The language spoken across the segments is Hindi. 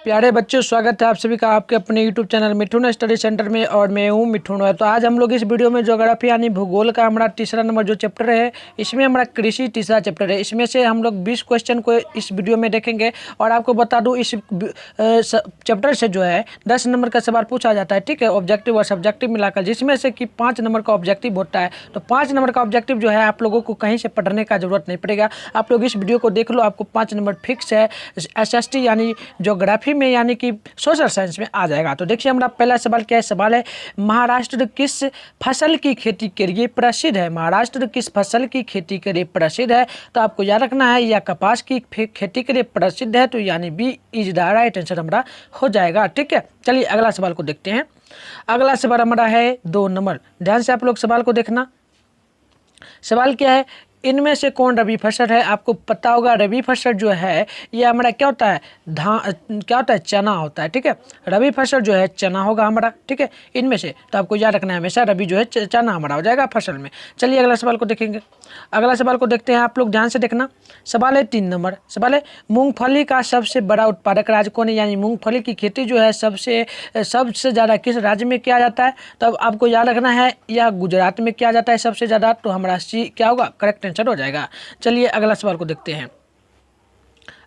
प्यारे बच्चों, स्वागत है आप सभी का आपके अपने YouTube channel Mithun study centre में। और मैं हूँ मिठुन। तो आज हम लोग इस वीडियो में ज्योग्राफी यानी भूगोल का हमारा तीसरा नंबर जो चैप्टर है, इसमें हमारा कृषि तीसरा चैप्टर है। इसमें से हम लोग 20 क्वेश्चन को इस वीडियो में देखेंगे। और आपको बता दूँ, इस चैप्टर से जो है 10 नंबर का सवाल पूछा जाता है, ठीक है, ऑब्जेक्टिव और सब्जेक्टिव मिलाकर, जिसमें से कि 5 नंबर का ऑब्जेक्टिव होता है। तो 5 नंबर का ऑब्जेक्टिव जो है आप लोगों को कहीं से पढ़ने का जरूरत नहीं पड़ेगा। आप लोग इस वीडियो को देख लो, आपको 5 नंबर फिक्स है SST यानी ज्योग्राफी में, यानी कि सोशल साइंस में आ जाएगा। तो देखिए हमारा पहला सवाल क्या है। सवाल है, महाराष्ट्र किस फसल की खेती के लिए प्रसिद्ध है? महाराष्ट्र किस फसल की खेती के लिए प्रसिद्ध है? तो आपको याद रखना है, या कपास की खेती के लिए प्रसिद्ध है, तो यानी B is the right answer हमारा हो जाएगा। ठीक है, चलिए अगला सवाल को देखते हैं। अगला सवाल हमारा है 2 नंबर। ध्यान से आप लोग सवाल को देखना। सवाल क्या है, इनमें से कौन रबी फसल है? आपको पता होगा रबी फसल जो है ये हमारा क्या होता है, क्या होता है, चना होता है। ठीक है, रबी फसल जो है चना होगा हमारा। ठीक है, इनमें से तो आपको याद रखना है हमेशा रबी जो है चना हमारा हो जाएगा फसल में। चलिए अगला सवाल को देखेंगे। अगला सवाल को देखते हैं, आप लोग ध्यान से देखना। सवाल है 3 नंबर। सवाल है, मूंगफली का सबसे बड़ा उत्पादक राज्य कौन है? यानी मूंगफली की खेती जो है सबसे ज़्यादा किस राज्य में किया जाता है? तो अब आपको याद रखना है, या गुजरात में किया जाता है सबसे ज़्यादा। तो हमारा सी क्या होगा, करेक्ट आंसर हो जाएगा। चलिए अगला सवाल को देखते हैं।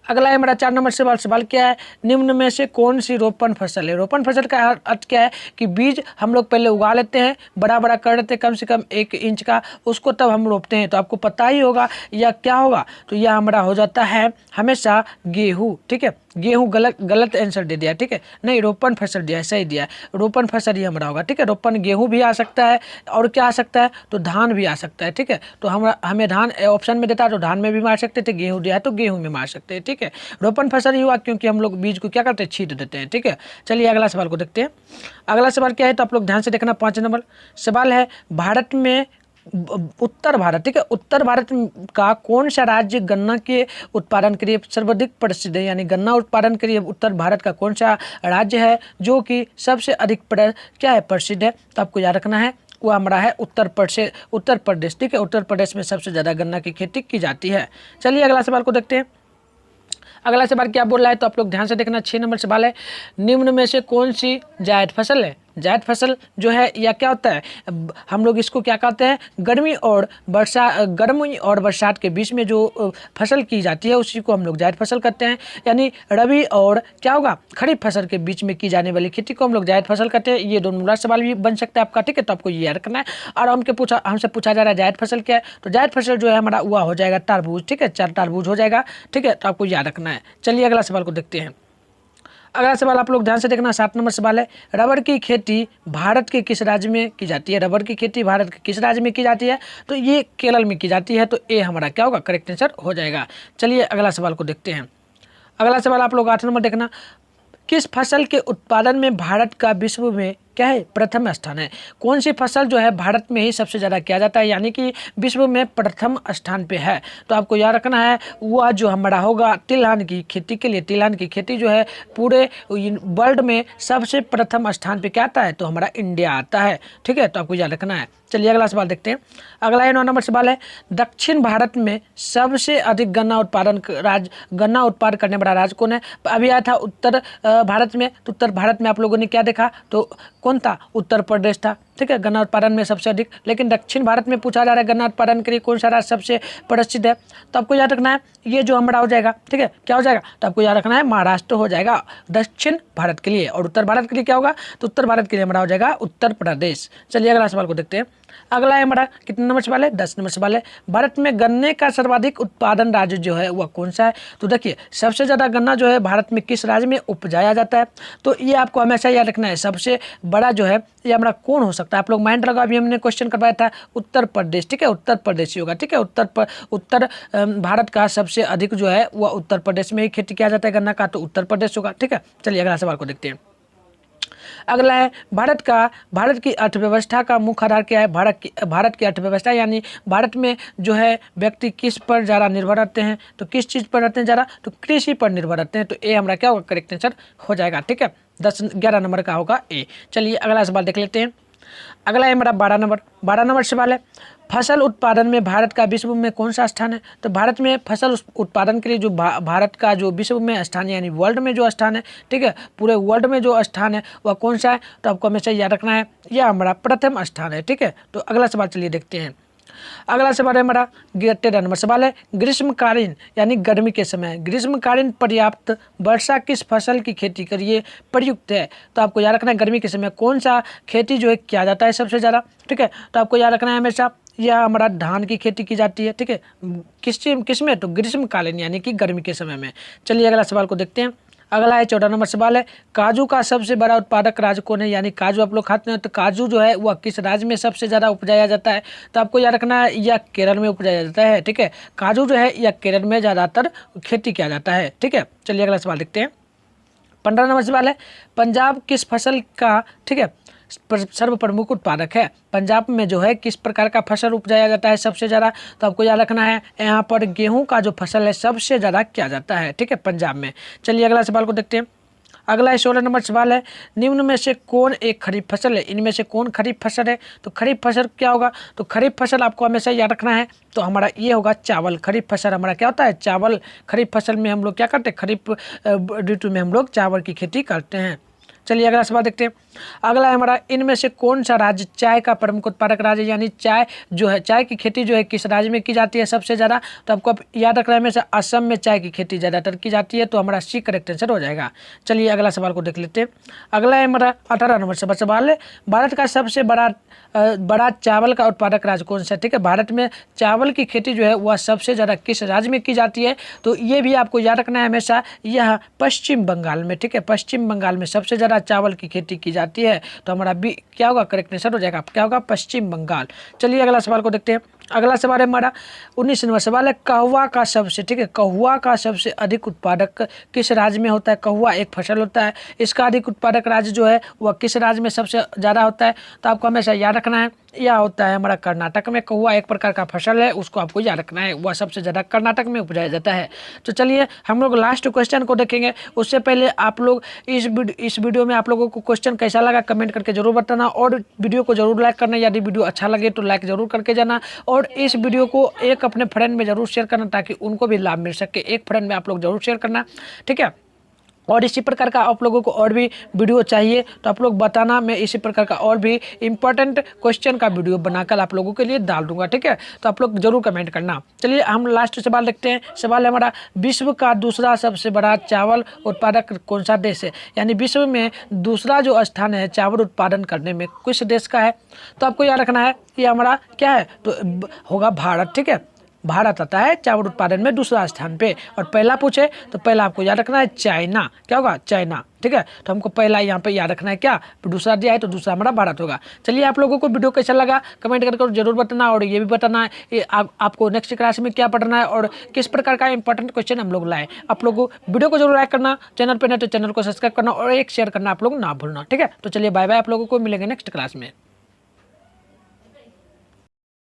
अगला है हमारा 4 नंबर सवाल। सवाल क्या है, निम्न में से कौन सी रोपण फसल है? रोपण फसल का अर्थ क्या है कि बीज हम लोग पहले उगा लेते हैं, बड़ा बड़ा कर लेते हैं, कम से कम 1 इंच का, उसको तब हम रोपते हैं। तो आपको पता ही होगा यह क्या होगा। तो यह हमारा हो जाता है हमेशा गेहूँ। ठीक है, गेहूँ गलत आंसर दे दिया। ठीक है, नहीं, रोपण फसल दिया है, सही दिया है, रोपण फसल ही हमारा होगा। ठीक है, रोपण गेहूँ भी आ सकता है, और क्या आ सकता है, तो धान भी आ सकता है। ठीक है, तो हमें धान ऑप्शन में देता है, तो धान में भी मार सकते थे, गेहूँ दिया है तो गेहूँ में मार सकते हैं। ठीक है, रोपण फसल ही हुआ क्योंकि हम लोग बीज को क्या करते हैं, छींट देते हैं। ठीक है, चलिए अगला सवाल को देखते हैं। अगला सवाल क्या है, तो आप लोग ध्यान से देखना। 5 नंबर सवाल है, भारत में उत्तर भारत, ठीक है, उत्तर भारत का कौन सा राज्य गन्ना के उत्पादन के लिए सर्वाधिक प्रसिद्ध है? यानी गन्ना उत्पादन के लिए उत्तर भारत का कौन सा राज्य है जो कि सबसे अधिक क्या है, प्रसिद्ध है? तो आपको याद रखना है, वो हमारा है उत्तर प्रदेश। ठीक है, उत्तर प्रदेश में सबसे ज़्यादा गन्ना की खेती की जाती है। चलिए अगला सवाल को देखते हैं। अगला सवाल क्या बोल रहा है, तो आप लोग ध्यान से देखना। 6 नंबर सवाल है, निम्न में से कौन सी जायद फसल है? जायद फसल जो है या क्या होता है, हम लोग इसको क्या कहते हैं, गर्मी और बरसात के बीच में जो फसल की जाती है उसी को हम लोग जायद फसल कहते हैं। यानी रबी और क्या होगा, खरीफ फसल के बीच में की जाने वाली खेती को हम लोग जायद फसल कहते हैं। ये 2 नंबर सवाल भी बन सकता है आपका। ठीक है, तो आपको ये याद रखना है। और हमसे पूछा जा रहा है जायद फसल क्या है, तो जायद फसल जो है हमारा हुआ हो जाएगा तरबूज। ठीक है, तरबूज हो जाएगा। ठीक है, तो आपको याद रखना है। चलिए अगला सवाल को देखते हैं। अगला सवाल आप लोग ध्यान से देखना। 7 नंबर सवाल है, रबर की खेती भारत के किस राज्य में की जाती है? रबर की खेती भारत के किस राज्य में की जाती है? तो ये केरल में की जाती है। तो ए हमारा क्या होगा, करेक्ट आंसर हो जाएगा। चलिए अगला सवाल को देखते हैं। अगला सवाल आप लोग 8 नंबर देखना। किस फसल के उत्पादन में भारत का विश्व में क्या है, प्रथम स्थान है? कौन सी फसल जो है भारत में ही सबसे ज़्यादा किया जाता है, यानी कि विश्व में प्रथम स्थान पे है? तो आपको याद रखना है, वह जो हमारा होगा तिलहन की खेती के लिए। तिलहन की खेती जो है पूरे वर्ल्ड में सबसे प्रथम स्थान पे क्या आता है, तो हमारा इंडिया आता है। ठीक है, तो आपको याद रखना है। चलिए अगला सवाल देखते हैं। अगला 9 नंबर सवाल है, दक्षिण भारत में सबसे अधिक गन्ना उत्पादन करने वाला राज्य कौन है? अभी आया था उत्तर भारत में, तो उत्तर भारत में आप लोगों ने क्या देखा, तो कौन था, उत्तर प्रदेश था। ठीक है, गन्ना उत्पादन में सबसे अधिक। लेकिन दक्षिण भारत में पूछा जा रहा है गन्ना उत्पादन के लिए कौन सा राज्य सबसे प्रसिद्ध है? तो आपको याद रखना है, ये जो हमारा हो जाएगा, ठीक है, क्या हो जाएगा, तो आपको याद रखना है महाराष्ट्र हो जाएगा दक्षिण भारत के लिए। और उत्तर भारत के लिए क्या होगा, तो उत्तर भारत के लिए हमारा हो जाएगा उत्तर प्रदेश। चलिए अगला सवाल को देखते हैं। अगला है हमारा कितने नंबर सवाल है, 10 नंबर सवाल है, भारत में गन्ने का सर्वाधिक उत्पादन राज्य जो है वह कौन सा है? तो देखिए सबसे ज़्यादा गन्ना जो है भारत में किस राज्य में उपजाया जाता है? तो ये आपको हमेशा याद रखना है। सबसे बड़ा जो है ये हमारा कौन हो सकता है, आप लोग माइंड लगा, अभी हमने क्वेश्चन करवाया था उत्तर प्रदेश। ठीक है, उत्तर प्रदेश ही होगा। ठीक है, उत्तर भारत का सबसे अधिक जो है वह उत्तर प्रदेश में ही खेती किया जाता है गन्ना का, तो उत्तर प्रदेश होगा। ठीक है, चलिए अगला सवाल को देखते हैं। अगला है, भारत की अर्थव्यवस्था का मुख्य आधार क्या है? भारत की अर्थव्यवस्था यानी भारत में जो है व्यक्ति किस पर ज़्यादा निर्भर रहते हैं? तो किस चीज़ पर रहते हैं ज़्यादा, तो कृषि पर निर्भर रहते हैं। तो ए हमारा क्या होगा, करेक्ट आंसर हो जाएगा। ठीक है, 11 नंबर का होगा ए। चलिए अगला सवाल देख लेते हैं। अगला है हमारा 12 नंबर सवाल है, फसल उत्पादन में भारत का विश्व में कौन सा स्थान है। तो भारत में फसल उत्पादन के लिए जो भारत का जो विश्व में स्थान है यानी वर्ल्ड में जो स्थान है, ठीक है, पूरे वर्ल्ड में जो स्थान है वह कौन सा है। तो आपको हमेशा याद रखना है यह हमारा प्रथम स्थान है, ठीक है। तो अगला सवाल चलिए देखते हैं। अगला सवाल है हमारा 13 नंबर सवाल है, ग्रीष्मकालीन यानी गर्मी के समय ग्रीष्मकालीन पर्याप्त वर्षा किस फसल की खेती के लिए प्रयुक्त है। तो आपको याद रखना है गर्मी के समय कौन सा खेती जो है किया जाता है सबसे ज़्यादा, ठीक है। तो आपको याद रखना है हमेशा यह हमारा धान की खेती की जाती है, ठीक है, किस में, तो ग्रीष्मकालीन यानी कि गर्मी के समय में। चलिए अगला सवाल को देखते हैं। अगला है 14 नंबर सवाल है, काजू का सबसे बड़ा उत्पादक राज्य कौन है। यानी काजू आप लोग खाते हैं तो काजू जो है वह किस राज्य में सबसे ज़्यादा उपजाया जाता है। तो आपको याद रखना है यह केरल में उपजाया जाता है, ठीक है। काजू जो है यह केरल में ज़्यादातर खेती किया जाता है, ठीक है। चलिए अगला सवाल देखते हैं। 15 नंबर सवाल है, पंजाब किस फसल का, ठीक है, सर्व प्रमुख उत्पादक है। पंजाब में जो है किस प्रकार का फसल उपजाया जाता है सबसे ज़्यादा। तो आपको याद रखना है यहाँ पर गेहूं का जो फसल है सबसे ज़्यादा किया जाता है, ठीक है, पंजाब में। चलिए अगला सवाल को देखते हैं। अगला है 16 नंबर सवाल है, निम्न में से कौन एक खरीफ फसल है। इनमें से कौन खरीफ फसल है। तो खरीफ फसल क्या होगा। तो खरीफ फसल आपको हमेशा याद रखना है तो हमारा ये होगा चावल। खरीफ फसल हमारा क्या होता है, चावल। खरीफ फसल में हम लोग क्या करते हैं, खरीफ ऋतु में हम लोग चावल की खेती करते हैं। चलिए अगला सवाल देखते हैं। अगला है हमारा, इनमें से कौन सा राज्य चाय का प्रमुख उत्पादक राज्य है। यानी चाय जो है, चाय की खेती जो है किस राज्य में की जाती है सबसे ज़्यादा। तो आपको याद रखना है हमेशा असम में चाय की खेती ज़्यादातर की जाती है। तो हमारा सी करेक्ट आंसर हो जाएगा। चलिए अगला सवाल को देख लेते हैं। अगला है हमारा 18 नंबर सवाल है, भारत का सबसे बड़ा चावल का उत्पादक राज्य कौन सा है। ठीक है, भारत में चावल की खेती जो है वह सबसे ज़्यादा किस राज्य में की जाती है। तो ये भी आपको याद रखना है हमेशा, यह पश्चिम बंगाल में, ठीक है, पश्चिम बंगाल में सबसे ज़्यादा चावल की खेती की जाती है। तो हमारा बी क्या होगा, करेक्ट आंसर हो जाएगा, क्या होगा, पश्चिम बंगाल। चलिए अगला सवाल को देखते हैं। अगला सवाल है हमारा 19 नंबर सवाल है, कहवा का सबसे, ठीक है, कहवा का सबसे अधिक उत्पादक किस राज्य में होता है। कहवा एक फसल होता है, इसका अधिक उत्पादक राज्य जो है वह किस राज्य में सबसे ज़्यादा होता है। तो आपको हमेशा याद रखना है यह होता है हमारा कर्नाटक में। कहवा एक प्रकार का फसल है, उसको आपको याद रखना है, वह सबसे ज़्यादा कर्नाटक में उपजाया जाता है। तो चलिए हम लोग लास्ट क्वेश्चन को देखेंगे। उससे पहले आप लोग इस वीडियो में आप लोगों को क्वेश्चन कैसा लगा कमेंट करके जरूर बताना, और वीडियो को जरूर लाइक करना। यदि वीडियो अच्छा लगे तो लाइक जरूर करके जाना, और इस वीडियो को एक अपने फ्रेंड में जरूर शेयर करना ताकि उनको भी लाभ मिल सके। एक फ्रेंड में आप लोग जरूर शेयर करना, ठीक है। और इसी प्रकार का आप लोगों को और भी वीडियो चाहिए तो आप लोग बताना, मैं इसी प्रकार का और भी इम्पोर्टेंट क्वेश्चन का वीडियो बनाकर आप लोगों के लिए डाल दूंगा, ठीक है। तो आप लोग जरूर कमेंट करना। चलिए हम लास्ट सवाल देखते हैं। सवाल है हमारा, विश्व का दूसरा सबसे बड़ा चावल उत्पादक कौन सा देश है। यानी विश्व में दूसरा जो स्थान है चावल उत्पादन करने में किस देश का है। तो आपको याद रखना है ये हमारा क्या है, तो होगा भारत, ठीक है। भारत आता है चावल उत्पादन में दूसरा स्थान पे। और पहला पूछे तो पहला आपको याद रखना है चाइना, क्या होगा, चाइना, ठीक है। तो हमको पहला यहाँ पे याद रखना है क्या, दूसरा दिया है तो दूसरा हमारा भारत होगा। चलिए आप लोगों को वीडियो कैसा लगा कमेंट करके जरूर बताना, और ये भी बताना है आपको नेक्स्ट क्लास में क्या पढ़ना है और किस प्रकार का इंपॉर्टेंट क्वेश्चन हम लोग लाए। आप लोग वीडियो को जरूर लाइक करना, चैनल पर नहीं तो चैनल को सब्सक्राइब करना और एक शेयर करना आप लोग ना भूलना, ठीक है। तो चलिए बाय बाय, आप लोगों को मिलेंगे नेक्स्ट क्लास में।